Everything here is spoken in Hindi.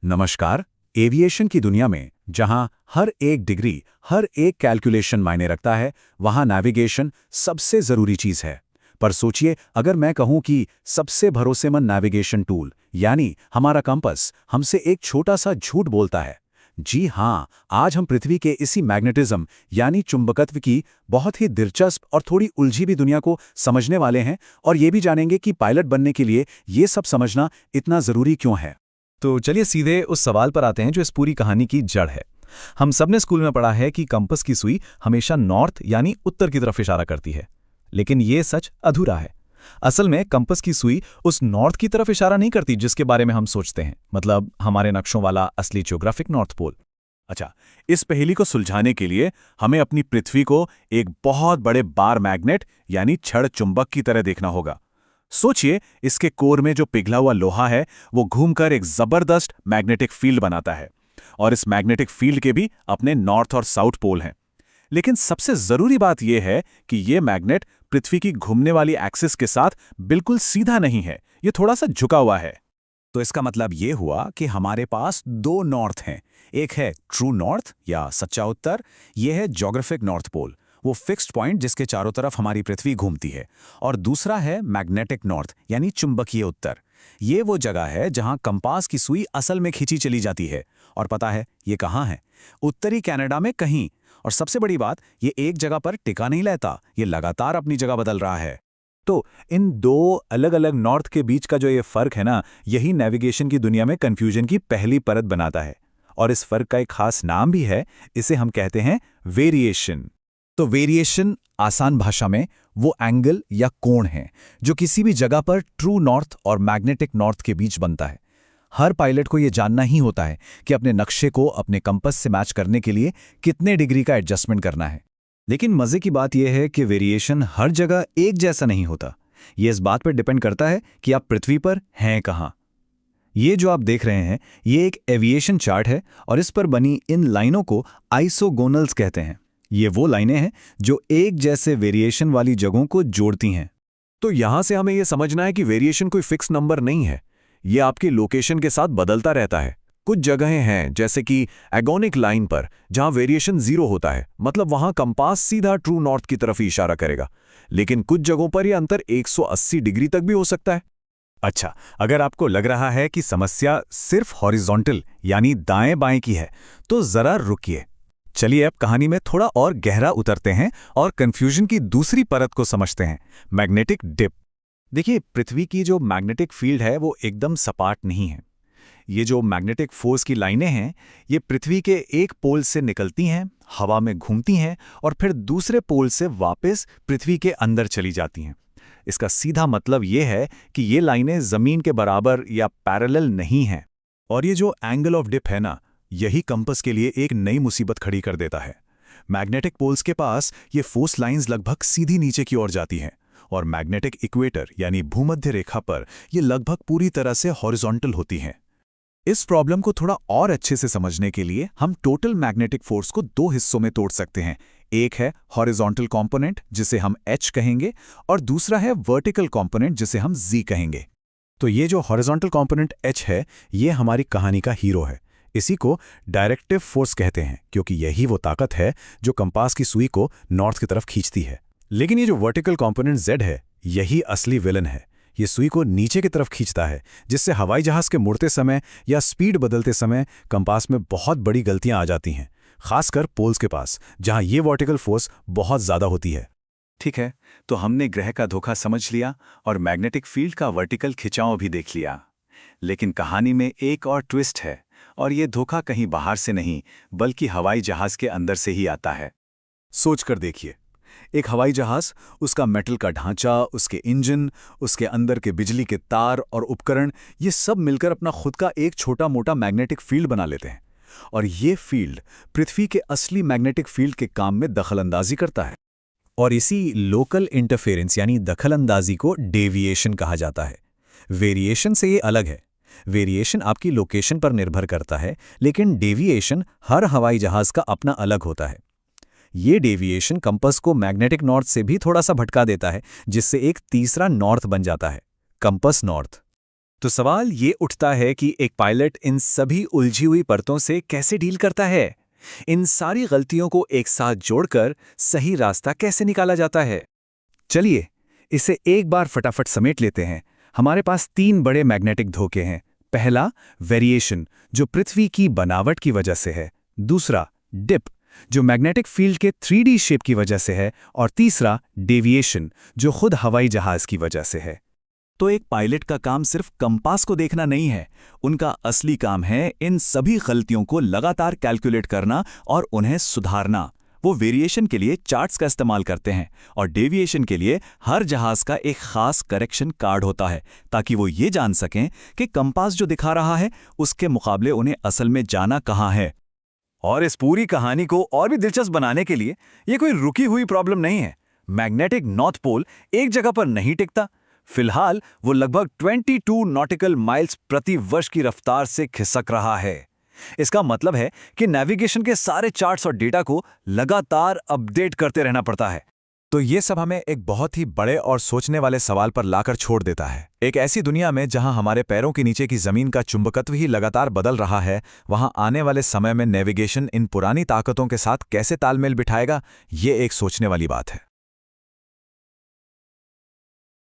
नमस्कार। एविएशन की दुनिया में जहां हर एक डिग्री, हर एक कैलकुलेशन मायने रखता है, वहां नेविगेशन सबसे जरूरी चीज है। पर सोचिए, अगर मैं कहूं कि सबसे भरोसेमंद नेविगेशन टूल यानी हमारा कंपास हमसे एक छोटा सा झूठ बोलता है। जी हां, आज हम पृथ्वी के इसी मैग्नेटिज्म यानी चुंबकत्व की बहुत ही दिलचस्प और थोड़ी उलझी भी दुनिया को समझने वाले हैं, और ये भी जानेंगे कि पायलट बनने के लिए ये सब समझना इतना जरूरी क्यों है। तो चलिए सीधे उस सवाल पर आते हैं जो इस पूरी कहानी की जड़ है। हम सबने स्कूल में पढ़ा है कि कंपास की सुई हमेशा नॉर्थ यानी उत्तर की तरफ इशारा करती है, लेकिन ये सच अधूरा है। असल में कंपास की सुई उस नॉर्थ की तरफ इशारा नहीं करती जिसके बारे में हम सोचते हैं, मतलब हमारे नक्शों वाला असली ज्योग्राफिक नॉर्थ पोल। अच्छा, इस पहेली को सुलझाने के लिए हमें अपनी पृथ्वी को एक बहुत बड़े बार मैग्नेट यानी छड़ चुंबक की तरह देखना होगा। सोचिए, इसके कोर में जो पिघला हुआ लोहा है वो घूमकर एक जबरदस्त मैग्नेटिक फील्ड बनाता है, और इस मैग्नेटिक फील्ड के भी अपने नॉर्थ और साउथ पोल हैं। लेकिन सबसे जरूरी बात यह है कि ये मैग्नेट पृथ्वी की घूमने वाली एक्सिस के साथ बिल्कुल सीधा नहीं है, ये थोड़ा सा झुका हुआ है। तो इसका मतलब ये हुआ कि हमारे पास दो नॉर्थ हैं। एक है ट्रू नॉर्थ या सच्चा उत्तर, यह है ज्योग्राफिक नॉर्थ पोल, वो फिक्स्ड पॉइंट जिसके चारों तरफ हमारी पृथ्वी घूमती है। और दूसरा है मैग्नेटिक नॉर्थ यानी चुंबकीय उत्तर। ये वो जगह है जहां कंपास की सुई असल में खींची चली जाती है। और पता है ये कहाँ है? उत्तरी कनाडा में कहीं। और सबसे बड़ी बात, ये एक जगह पर टिका नहीं रहता, ये लगातार अपनी जगह बदल रहा है। तो इन दो अलग अलग नॉर्थ के बीच का जो ये फर्क है ना, यही नेविगेशन की दुनिया में कंफ्यूजन की पहली परत बनाता है। और इस फर्क का एक खास नाम भी है, इसे हम कहते हैं वेरिएशन। तो वेरिएशन आसान भाषा में वो एंगल या कोण है जो किसी भी जगह पर ट्रू नॉर्थ और मैग्नेटिक नॉर्थ के बीच बनता है। हर पायलट को ये जानना ही होता है कि अपने नक्शे को अपने कंपास से मैच करने के लिए कितने डिग्री का एडजस्टमेंट करना है। लेकिन मजे की बात यह है कि वेरिएशन हर जगह एक जैसा नहीं होता। ये इस बात पर डिपेंड करता है कि आप पृथ्वी पर हैं कहाँ। ये जो आप देख रहे हैं, ये एक एविएशन चार्ट है, और इस पर बनी इन लाइनों को आइसोगोनल्स कहते हैं। ये वो लाइनें हैं जो एक जैसे वेरिएशन वाली जगहों को जोड़ती हैं। तो यहां से हमें यह समझना है कि वेरिएशन कोई फिक्स नंबर नहीं है, ये आपकी लोकेशन के साथ बदलता रहता है। कुछ जगहें हैं जैसे कि एगोनिक लाइन पर जहां वेरिएशन 0 होता है, मतलब वहां कंपास सीधा ट्रू नॉर्थ की तरफ ही इशारा करेगा। लेकिन कुछ जगहों पर यह अंतर 180 डिग्री तक भी हो सकता है। अच्छा, अगर आपको लग रहा है कि समस्या सिर्फ हॉरिजॉन्टल यानी दाएं बाएं की है, तो जरा रुकिए। चलिए अब कहानी में थोड़ा और गहरा उतरते हैं और कंफ्यूजन की दूसरी परत को समझते हैं, मैग्नेटिक डिप। देखिए, पृथ्वी की जो मैग्नेटिक फील्ड है वो एकदम सपाट नहीं है। ये जो मैग्नेटिक फोर्स की लाइनें हैं, ये पृथ्वी के एक पोल से निकलती हैं, हवा में घूमती हैं और फिर दूसरे पोल से वापस पृथ्वी के अंदर चली जाती हैं। इसका सीधा मतलब ये है कि ये लाइनें जमीन के बराबर या पैरेलल नहीं हैं। और ये जो एंगल ऑफ डिप है ना, यही कंपास के लिए एक नई मुसीबत खड़ी कर देता है। मैग्नेटिक पोल्स के पास ये फोर्स लाइंस लगभग सीधी नीचे की ओर जाती हैं, और मैग्नेटिक इक्वेटर यानी भूमध्य रेखा पर ये लगभग पूरी तरह से हॉरिजॉन्टल होती हैं। इस प्रॉब्लम को थोड़ा और अच्छे से समझने के लिए हम टोटल मैग्नेटिक फोर्स को दो हिस्सों में तोड़ सकते हैं। एक है हॉरिजॉन्टल कंपोनेंट जिसे हम H कहेंगे, और दूसरा है वर्टिकल कंपोनेंट जिसे हम Z कहेंगे। तो ये जो हॉरिजॉन्टल कंपोनेंट H है, ये हमारी कहानी का हीरो है। इसी को डायरेक्टिव फोर्स कहते हैं, क्योंकि यही वो ताकत है जो कंपास की सुई को नॉर्थ की तरफ खींचती है। लेकिन ये जो वर्टिकल कंपोनेंट Z है, यही असली विलन है। ये सुई को नीचे की तरफ खींचता है, जिससे हवाई जहाज के मुड़ते समय या स्पीड बदलते समय कंपास में बहुत बड़ी गलतियां आ जाती हैं, खासकर पोल्स के पास, जहां ये वर्टिकल फोर्स बहुत ज्यादा होती है। ठीक है, तो हमने ग्रह का धोखा समझ लिया और मैग्नेटिक फील्ड का वर्टिकल खिंचाव भी देख लिया। लेकिन कहानी में एक और ट्विस्ट है, और ये धोखा कहीं बाहर से नहीं बल्कि हवाई जहाज के अंदर से ही आता है। सोच कर देखिए, एक हवाई जहाज, उसका मेटल का ढांचा, उसके इंजन, उसके अंदर के बिजली के तार और उपकरण, ये सब मिलकर अपना खुद का एक छोटा मोटा मैग्नेटिक फील्ड बना लेते हैं। और ये फील्ड पृथ्वी के असली मैग्नेटिक फील्ड के काम में दखलंदाजी करता है। और इसी लोकल इंटरफेरेंस यानी दखलंदाजी को डेविएशन कहा जाता है। वेरिएशन से ये अलग है। वेरिएशन आपकी लोकेशन पर निर्भर करता है, लेकिन डेविएशन हर हवाई जहाज का अपना अलग होता है। ये डेविएशन कंपास को मैग्नेटिक नॉर्थ से भी थोड़ा सा भटका देता है, जिससे एक तीसरा नॉर्थ बन जाता है, कंपास नॉर्थ। तो सवाल ये उठता है कि एक पायलट इन सभी उलझी हुई परतों से कैसे डील करता है? इन सारी गलतियों को एक साथ जोड़कर सही रास्ता कैसे निकाला जाता है? चलिए, इसे एक बार फटाफट समेट लेते हैं। हमारे पास 3 बड़े मैग्नेटिक धोखे हैं। पहला, वेरिएशन, जो पृथ्वी की बनावट की वजह से है। दूसरा, डिप, जो मैग्नेटिक फील्ड के 3D शेप की वजह से है। और तीसरा, डेविएशन, जो खुद हवाई जहाज की वजह से है। तो एक पायलट का काम सिर्फ कंपास को देखना नहीं है, उनका असली काम है इन सभी गलतियों को लगातार कैलकुलेट करना और उन्हें सुधारना। वो वेरिएशन के लिए चार्ट्स का इस्तेमाल करते हैं और डेविएशन के लिए हर जहाज का एक खास करेक्शन कार्ड होता है, ताकि वो ये जान सकें कि कंपास जो दिखा रहा है उसके मुकाबले उन्हें असल में जाना कहाँ है। और इस पूरी कहानी को और भी दिलचस्प बनाने के लिए ये कोई रुकी हुई प्रॉब्लम नहीं है। मैग्नेटिक नॉर्थ पोल एक जगह पर नहीं टिकता। फिलहाल वो लगभग 22 नॉटिकल माइल्स प्रति वर्ष की रफ्तार से खिसक रहा है। इसका मतलब है कि नेविगेशन के सारे चार्ट्स और डेटा को लगातार अपडेट करते रहना पड़ता है। तो ये सब हमें एक बहुत ही बड़े और सोचने वाले सवाल पर लाकर छोड़ देता है। एक ऐसी दुनिया में जहां हमारे पैरों के नीचे की जमीन का चुंबकत्व ही लगातार बदल रहा है, वहां आने वाले समय में नेविगेशन इन पुरानी ताकतों के साथ कैसे तालमेल बिठाएगा, ये एक सोचने वाली बात है।